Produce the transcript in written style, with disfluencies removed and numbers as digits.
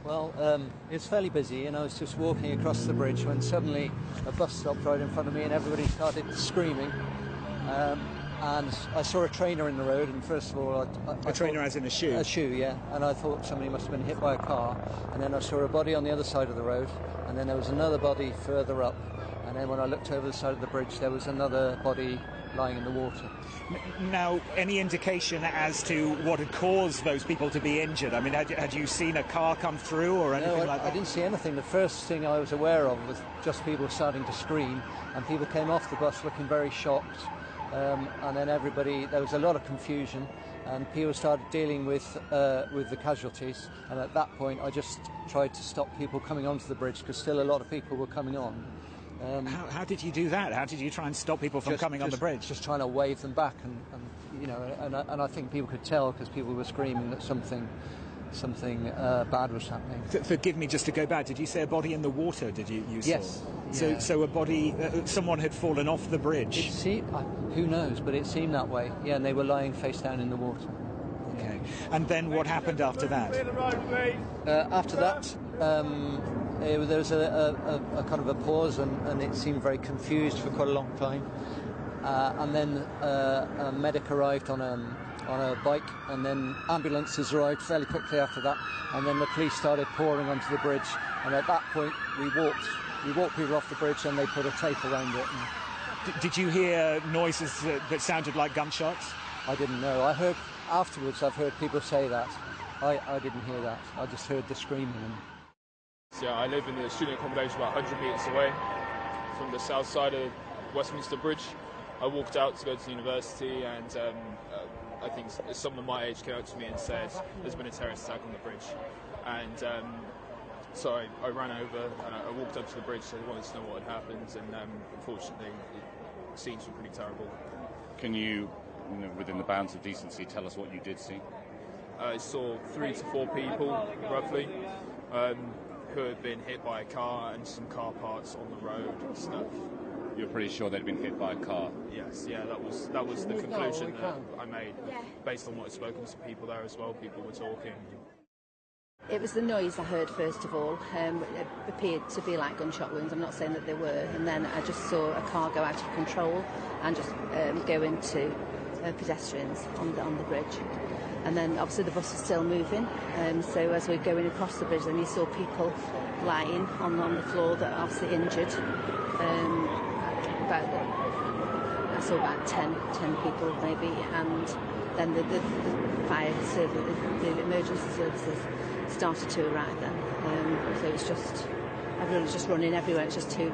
Well, it's fairly busy, and I was just walking across the bridge when suddenly a bus stopped right in front of me, and everybody started screaming. And I saw a trainer in the road, and first of all, A trainer as in a shoe? A shoe, yeah. And I thought somebody must have been hit by a car. And then I saw a body on the other side of the road, and then there was another body further up. And then when I looked over the side of the bridge, there was another body lying in the water. Now, any indication as to what had caused those people to be injured? I mean, had you seen a car come through or anything like that? I didn't see anything. The first thing I was aware of was just people starting to scream, and people came off the bus looking very shocked. And then there was a lot of confusion, and people started dealing with the casualties. And at that point, I just tried to stop people coming onto the bridge because still a lot of people were coming on. How did you do that? How did you try and stop people from coming on the bridge? Just trying to wave them back, and I think people could tell because people were screaming that something bad was happening. Forgive me, just to go back, did you say a body in the water? Did you Yes. saw? Yeah. So a body, someone had fallen off the bridge. Who knows? But it seemed that way. Yeah, and they were lying face down in the water. Okay. And then what happened after that? After that, there was a kind of a pause, and it seemed very confused for quite a long time. And then a medic arrived on a bike, and then ambulances arrived fairly quickly after that, and then the police started pouring onto the bridge. And at that point, we walked people off the bridge, and they put a tape around it. Did you hear noises that sounded like gunshots? I didn't know. I heard afterwards. I've heard people say that. I didn't hear that. I just heard the screaming. Yeah, I live in the student accommodation about 100 metres away from the south side of Westminster Bridge. I walked out to go to university, and I think someone my age came up to me and said there's been a terrorist attack on the bridge. And so I ran over and I walked up to the bridge, so I wanted to know what had happened, and unfortunately the scenes were pretty terrible. Can you, within the bounds of decency, tell us what you did see? I saw 3 to 4 people, roughly, who had been hit by a car and some car parts on the road and stuff. You're pretty sure they'd been hit by a car? Yes, yeah, that was the conclusion that I made, based on what I'd spoken to people there as well. People were talking. It was the noise I heard first of all. It appeared to be like gunshot wounds. I'm not saying that they were. And then I just saw a car go out of control and just go into pedestrians on the bridge. And then obviously the bus was still moving. So as we were going across the bridge, then you saw people lying on the floor that are obviously injured. I saw about 10 people maybe, and then the fire service, the emergency services started to arrive then. So it was just, everyone was just running everywhere. It's just too